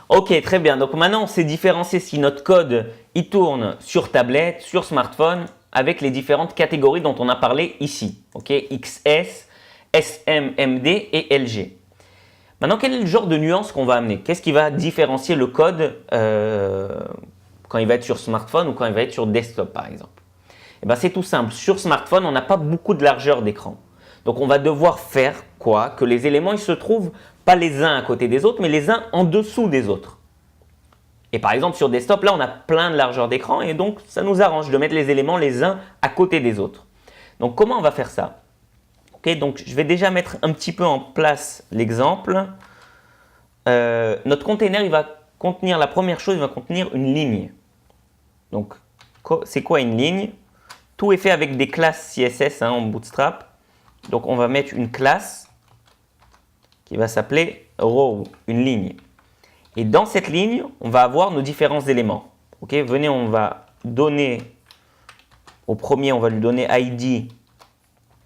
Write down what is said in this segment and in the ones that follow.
Ok, très bien. Donc maintenant, on sait différencier si notre code il tourne sur tablette, sur smartphone, avec les différentes catégories dont on a parlé ici. Ok, XS, SM, MD et LG. Maintenant, quel est le genre de nuance qu'on va amener? Qu'est-ce qui va différencier le code quand il va être sur smartphone ou quand il va être sur desktop, par exemple? Eh ben, c'est tout simple. Sur smartphone, on n'a pas beaucoup de largeur d'écran. Donc, on va devoir faire quoi? Que les éléments ils se trouvent pas les uns à côté des autres, mais les uns en dessous des autres. Et par exemple, sur desktop, là, on a plein de largeur d'écran et donc, ça nous arrange de mettre les éléments les uns à côté des autres. Donc, comment on va faire ça? Ok, donc, je vais déjà mettre un petit peu en place l'exemple. Notre container, il va contenir, la première chose, il va contenir une ligne. Donc, c'est quoi une ligne? Tout est fait avec des classes CSS en Bootstrap. Donc, on va mettre une classe qui va s'appeler row, une ligne. Et dans cette ligne, on va avoir nos différents éléments. Ok, venez, on va donner, au premier, on va lui donner ID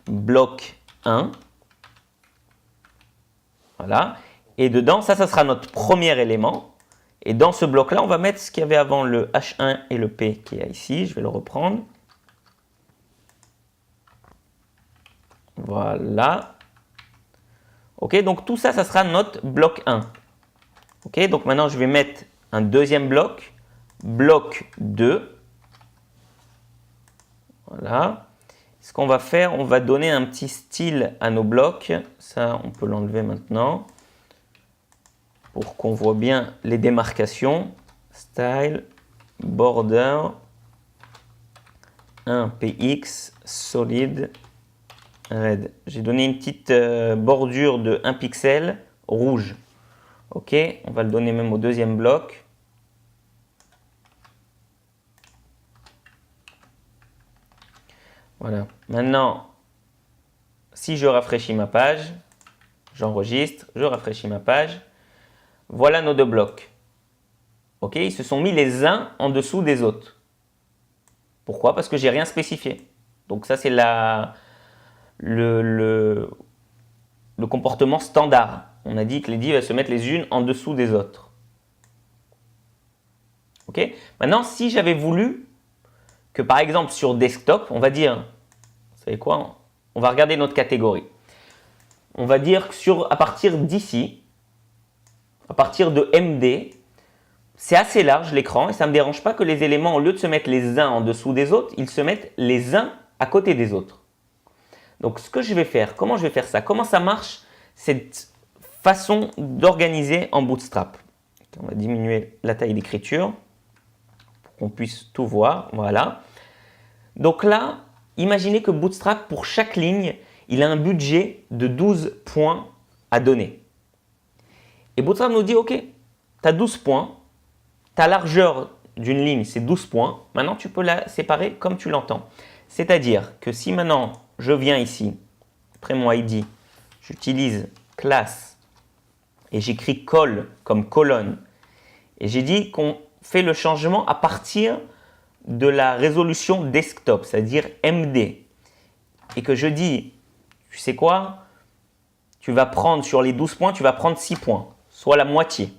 bloc 1. Voilà. Et dedans, ça sera notre premier élément. Et dans ce bloc-là, on va mettre ce qu'il y avait avant le H1 et le P qui est ici. Je vais le reprendre. Voilà. Ok, donc tout ça, ça sera notre bloc 1. Ok, donc maintenant, je vais mettre un deuxième bloc, bloc 2. Voilà. Ce qu'on va faire, on va donner un petit style à nos blocs. Ça, on peut l'enlever maintenant pour qu'on voit bien les démarcations. Style, border, 1 px, solid, red. J'ai donné une petite bordure de 1 pixel rouge. Ok, on va le donner même au deuxième bloc. Voilà. Maintenant, si je rafraîchis ma page, j'enregistre, je rafraîchis ma page. Voilà nos deux blocs. Ok, ils se sont mis les uns en dessous des autres. Pourquoi? Parce que j'ai rien spécifié. Donc ça, c'est le comportement standard. On a dit que les divs se mettent les unes en dessous des autres. Ok. Maintenant, si j'avais voulu que par exemple sur desktop, on va dire, vous savez quoi? On va regarder notre catégorie. On va dire que à partir d'ici, à partir de MD, c'est assez large l'écran et ça ne me dérange pas que les éléments, au lieu de se mettre les uns en dessous des autres, ils se mettent les uns à côté des autres. Donc, ce que je vais faire, comment je vais faire ça? Comment ça marche cette façon d'organiser en Bootstrap? On va diminuer la taille d'écriture pour qu'on puisse tout voir. Voilà. Donc là, imaginez que Bootstrap, pour chaque ligne, il a un budget de 12 points à donner. Et Bootstrap nous dit, OK, tu as 12 points, ta largeur d'une ligne, c'est 12 points. Maintenant, tu peux la séparer comme tu l'entends. C'est-à-dire que si maintenant, je viens ici, après mon ID, j'utilise classe et j'écris col comme colonne. Et j'ai dit qu'on fait le changement à partir de la résolution desktop, c'est-à-dire MD. Et que je dis, tu sais quoi? Tu vas prendre sur les 12 points, tu vas prendre 6 points, soit la moitié.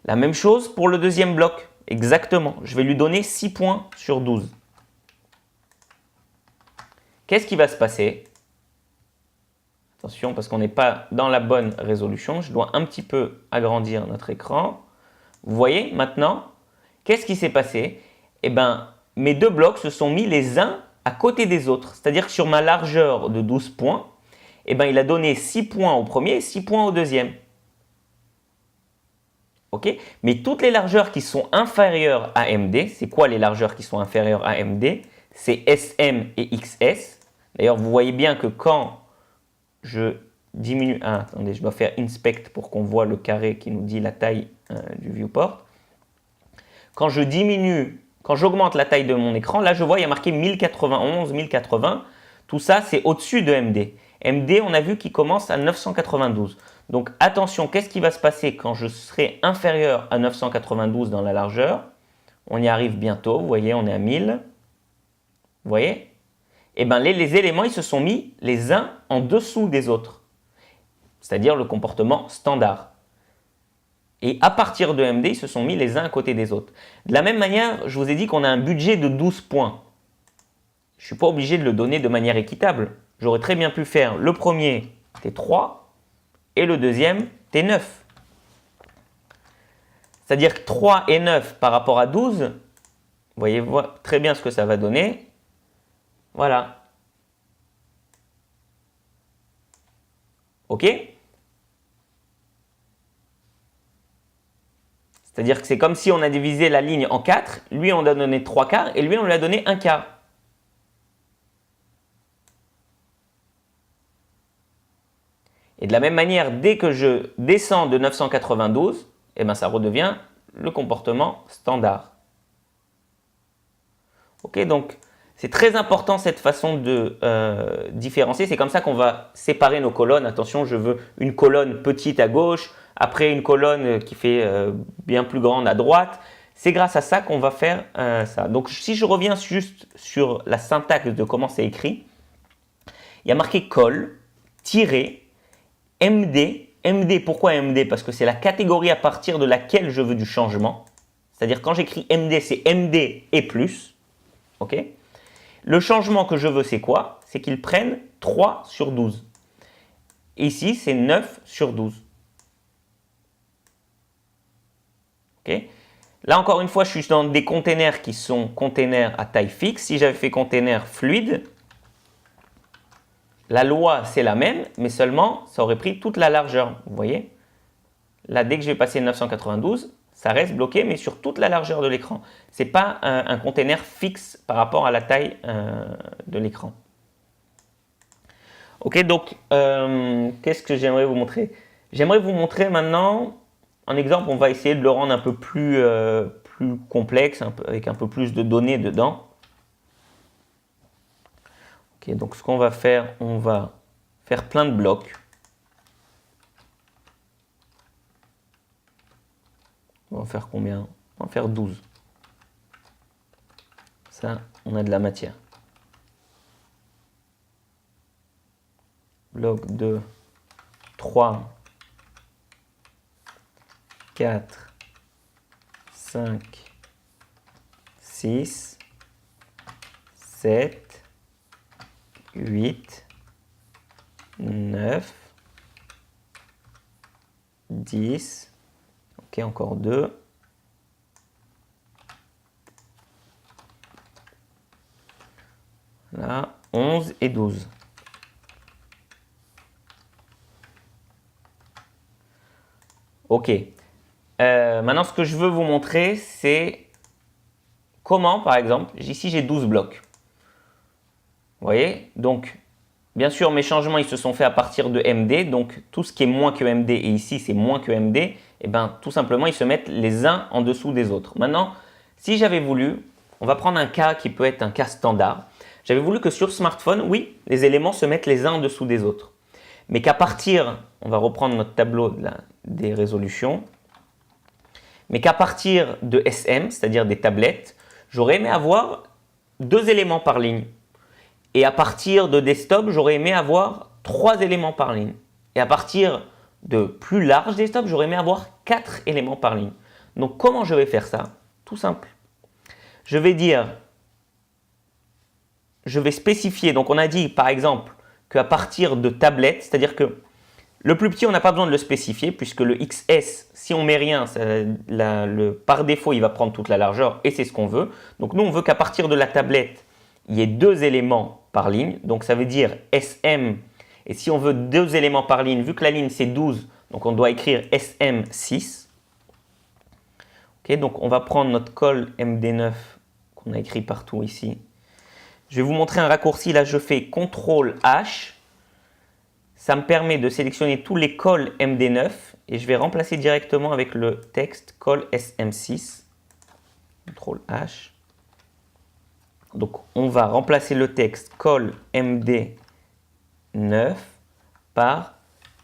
La même chose pour le deuxième bloc, exactement. Je vais lui donner 6 points sur 12. Qu'est-ce qui va se passer? Attention, parce qu'on n'est pas dans la bonne résolution. Je dois un petit peu agrandir notre écran. Vous voyez maintenant, qu'est-ce qui s'est passé? Eh bien, mes deux blocs se sont mis les uns à côté des autres. C'est-à-dire que sur ma largeur de 12 points, eh bien, il a donné 6 points au premier et 6 points au deuxième. Okay? Mais toutes les largeurs qui sont inférieures à MD, c'est quoi les largeurs qui sont inférieures à MD? C'est SM et XS. D'ailleurs, vous voyez bien que quand je diminue… Ah, attendez, je dois faire inspect pour qu'on voit le carré qui nous dit la taille du viewport. Quand je diminue, quand j'augmente la taille de mon écran, là, je vois, il y a marqué 1091, 1080. Tout ça, c'est au-dessus de MD. MD, on a vu qu'il commence à 992. Donc, attention, qu'est-ce qui va se passer quand je serai inférieur à 992 dans la largeur? On y arrive bientôt, vous voyez, on est à 1000. Vous voyez? Eh bien, les éléments, ils se sont mis les uns en dessous des autres. c'est-à-dire le comportement standard. Et à partir de MD, ils se sont mis les uns à côté des autres. De la même manière, je vous ai dit qu'on a un budget de 12 points. Je ne suis pas obligé de le donner de manière équitable. J'aurais très bien pu faire le premier T3 et le deuxième T9. C'est-à-dire que 3 et 9 par rapport à 12, vous voyez très bien ce que ça va donner. Voilà. OK? C'est-à-dire que c'est comme si on a divisé la ligne en 4. Lui, on a donné 3 quarts et lui, on lui a donné 1 quart. Et de la même manière, dès que je descends de 992, eh ben, ça redevient le comportement standard. Ok, donc c'est très important cette façon de différencier. C'est comme ça qu'on va séparer nos colonnes. Attention, je veux une colonne petite à gauche, après une colonne qui fait bien plus grande à droite. C'est grâce à ça qu'on va faire ça. Donc si je reviens juste sur la syntaxe de comment c'est écrit, il y a marqué col, tiré, MD. MD, pourquoi MD? Parce que c'est la catégorie à partir de laquelle je veux du changement. C'est-à-dire quand j'écris MD, c'est MD et plus. Ok? Le changement que je veux, c'est quoi? C'est qu'ils prennent 3 sur 12. Ici, c'est 9 sur 12. Ok? Là, encore une fois, je suis dans des containers qui sont containers à taille fixe. Si j'avais fait container fluide, la loi, c'est la même, mais seulement, ça aurait pris toute la largeur. Vous voyez? Là, dès que je vais passer 992, ça reste bloqué, mais sur toute la largeur de l'écran. Ce n'est pas un container fixe par rapport à la taille de l'écran. Ok, donc, qu'est-ce que j'aimerais vous montrer? J'aimerais vous montrer maintenant un exemple. On va essayer de le rendre un peu plus complexe, avec un peu plus de données dedans. Ok, donc ce qu'on va faire, on va faire plein de blocs. On va en faire combien? On va en faire 12. Ça, on a de la matière. Bloc 2, 3, 4, 5, 6, 7, 8, 9, 10, ok, encore 2, là, 11 et 12. Ok. Maintenant, ce que je veux vous montrer, c'est comment, par exemple, ici j'ai 12 blocs. Vous voyez? Donc, bien sûr, mes changements, ils se sont faits à partir de MD. Donc, tout ce qui est moins que MD et ici, c'est moins que MD. Et bien, tout simplement, ils se mettent les uns en dessous des autres. Maintenant, si j'avais voulu, on va prendre un cas qui peut être un cas standard. J'avais voulu que sur smartphone, oui, les éléments se mettent les uns en dessous des autres. Mais qu'à partir, on va reprendre notre tableau des résolutions, mais qu'à partir de SM, c'est-à-dire des tablettes, j'aurais aimé avoir 2 éléments par ligne. Et à partir de desktop, j'aurais aimé avoir 3 éléments par ligne. Et à partir de plus large desktop, j'aurais aimé avoir 4 éléments par ligne. Donc comment je vais faire ça? Tout simple. Je vais dire, je vais spécifier, donc on a dit par exemple qu'à partir de tablettes, c'est-à-dire que le plus petit, on n'a pas besoin de le spécifier puisque le XS, si on met rien, par défaut, il va prendre toute la largeur et c'est ce qu'on veut. Donc nous, on veut qu'à partir de la tablette, il y ait 2 éléments par ligne. Donc ça veut dire SM. Et si on veut 2 éléments par ligne, vu que la ligne c'est 12, donc on doit écrire SM6. Okay, donc on va prendre notre col MD9 qu'on a écrit partout ici. Je vais vous montrer un raccourci. Là, je fais CTRL H. Ça me permet de sélectionner tous les cols MD9 et je vais remplacer directement avec le texte col SM6. CTRL H. Donc, on va remplacer le texte col MD9 par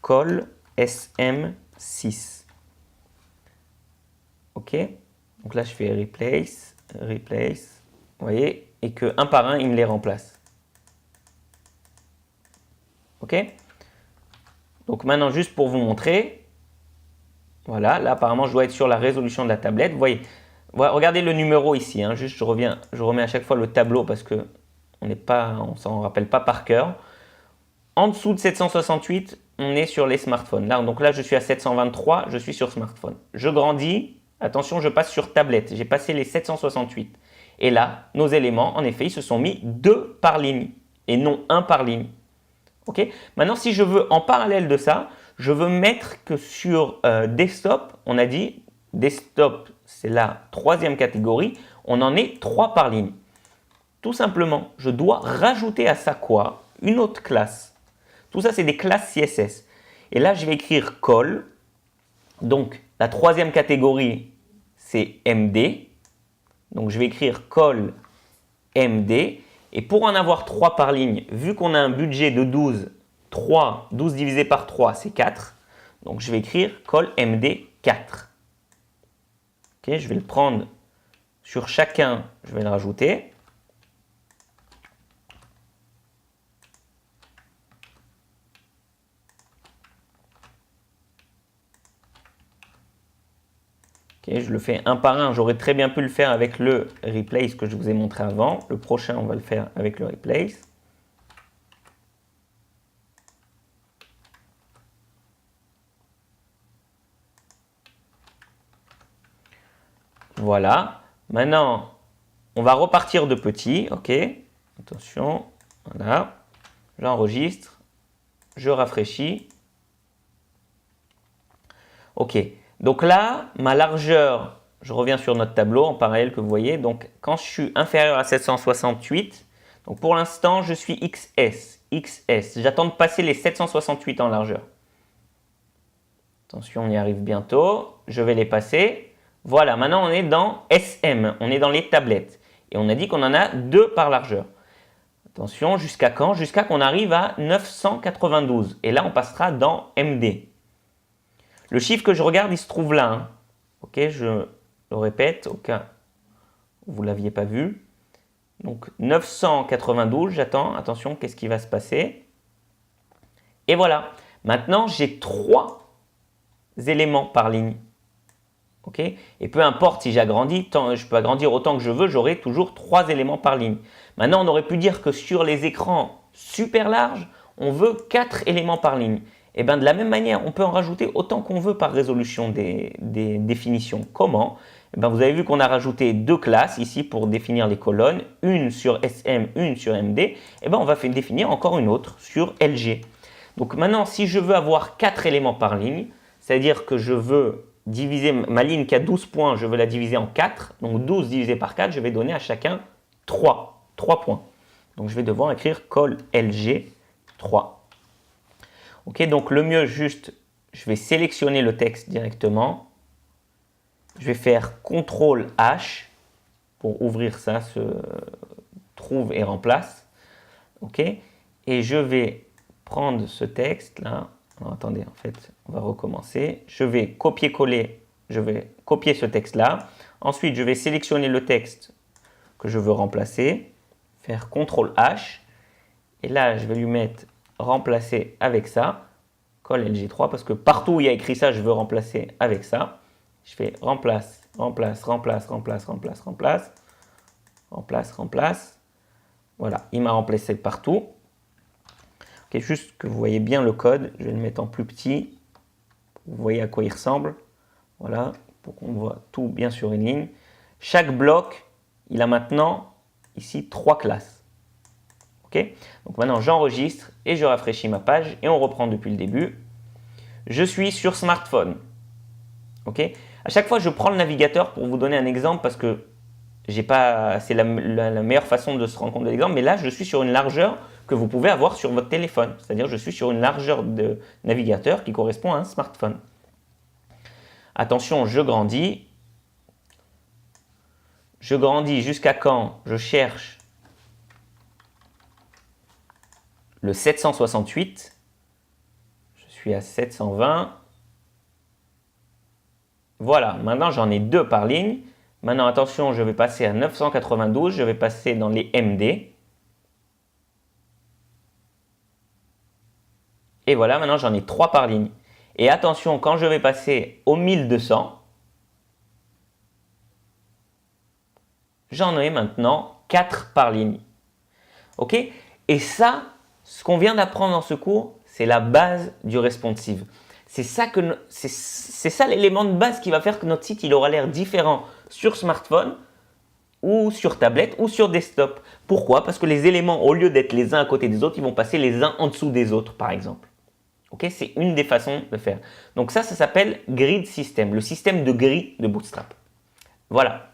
col SM6. OK? Donc là, je fais replace, replace. Vous voyez? Et que un par un, il me les remplace. OK? Donc maintenant, juste pour vous montrer, voilà, là apparemment je dois être sur la résolution de la tablette. Vous voyez, regardez le numéro ici, hein. Juste je remets à chaque fois le tableau parce que on ne s'en rappelle pas par cœur. En dessous de 768, on est sur les smartphones. Là, donc là, je suis à 723, je suis sur smartphone. Je grandis, attention, je passe sur tablette. J'ai passé les 768. Et là, nos éléments, en effet, ils se sont mis 2 par ligne et non 1 par ligne. Ok. Maintenant, si je veux, en parallèle de ça, je veux mettre que sur desktop, on a dit, desktop, c'est la 3e catégorie, on en est 3 par ligne. Tout simplement, je dois rajouter à ça quoi? Une autre classe. Tout ça, c'est des classes CSS. Et là, je vais écrire col. Donc, la 3e catégorie, c'est MD. Donc, je vais écrire col MD. Et pour en avoir 3 par ligne, vu qu'on a un budget de 12, 12 divisé par 3, c'est 4. Donc, je vais écrire col MD 4. Ok, je vais le prendre sur chacun, je vais le rajouter. Okay, je le fais un par un. J'aurais très bien pu le faire avec le replace que je vous ai montré avant. Le prochain, on va le faire avec le replace. Voilà. Maintenant, on va repartir de petit. Ok. Attention. Voilà. J'enregistre. Je rafraîchis. Ok. Donc là, ma largeur, je reviens sur notre tableau en parallèle que vous voyez. Donc, quand je suis inférieur à 768, donc pour l'instant, je suis XS. J'attends de passer les 768 en largeur. Attention, on y arrive bientôt. Je vais les passer. Voilà, maintenant on est dans SM. On est dans les tablettes. Et on a dit qu'on en a 2 par largeur. Attention, jusqu'à quand? Jusqu'à qu'on arrive à 992. Et là, on passera dans MD. Le chiffre que je regarde, il se trouve là. Hein. Ok, je le répète au cas où vous ne l'aviez pas vu. Donc 992, j'attends. Attention, qu'est-ce qui va se passer? Et voilà. Maintenant, j'ai 3 éléments par ligne. Ok. Et peu importe si j'agrandis, je peux agrandir autant que je veux, j'aurai toujours 3 éléments par ligne. Maintenant, on aurait pu dire que sur les écrans super larges, on veut 4 éléments par ligne. Et bien de la même manière, on peut en rajouter autant qu'on veut par résolution des définitions. Comment? Et bien, vous avez vu qu'on a rajouté 2 classes ici pour définir les colonnes, une sur SM, une sur MD. Et bien, on va définir encore une autre sur LG. Donc maintenant, si je veux avoir 4 éléments par ligne, c'est-à-dire que je veux diviser ma ligne qui a 12 points, je veux la diviser en 4. Donc 12 divisé par 4, je vais donner à chacun 3 points. Donc je vais devoir écrire col LG 3. Ok, donc le mieux, juste, je vais sélectionner le texte directement. Je vais faire CTRL H pour ouvrir ça, ce trouve et remplace. Ok, et je vais prendre ce texte là. Alors, attendez, en fait, on va recommencer. Je vais copier-coller, je vais copier ce texte là. Ensuite, je vais sélectionner le texte que je veux remplacer, faire CTRL H. Et là, je vais lui mettre remplacer avec ça, col LG3, parce que partout où il y a écrit ça, je veux remplacer avec ça. Je fais remplace, remplace, remplace, remplace, remplace, remplace, remplace, remplace. Voilà, il m'a remplacé partout. Ok, juste que vous voyez bien le code, je vais le mettre en plus petit. Vous voyez à quoi il ressemble. Voilà, pour qu'on voit tout bien sur une ligne. Chaque bloc, il a maintenant ici 3 classes. Okay, donc maintenant, j'enregistre et je rafraîchis ma page et on reprend depuis le début. Je suis sur smartphone. Okay, à chaque fois, je prends le navigateur pour vous donner un exemple parce que c'est la meilleure façon de se rendre compte de l'exemple. Mais là, je suis sur une largeur que vous pouvez avoir sur votre téléphone. C'est-à-dire, je suis sur une largeur de navigateur qui correspond à un smartphone. Attention, je grandis. Je grandis jusqu'à quand je cherche le 768, je suis à 720. Voilà, maintenant j'en ai 2 par ligne. Maintenant, attention, je vais passer à 992, je vais passer dans les MD. Et voilà, maintenant j'en ai 3 par ligne. Et attention, quand je vais passer au 1200, j'en ai maintenant 4 par ligne. Ok? Et ça, ce qu'on vient d'apprendre dans ce cours, c'est la base du responsive. C'est ça l'élément de base qui va faire que notre site il aura l'air différent sur smartphone ou sur tablette ou sur desktop. Pourquoi? Parce que les éléments, au lieu d'être les uns à côté des autres, ils vont passer les uns en dessous des autres, par exemple. Ok, c'est une des façons de faire. Donc ça s'appelle grid system, le système de gris de Bootstrap. Voilà.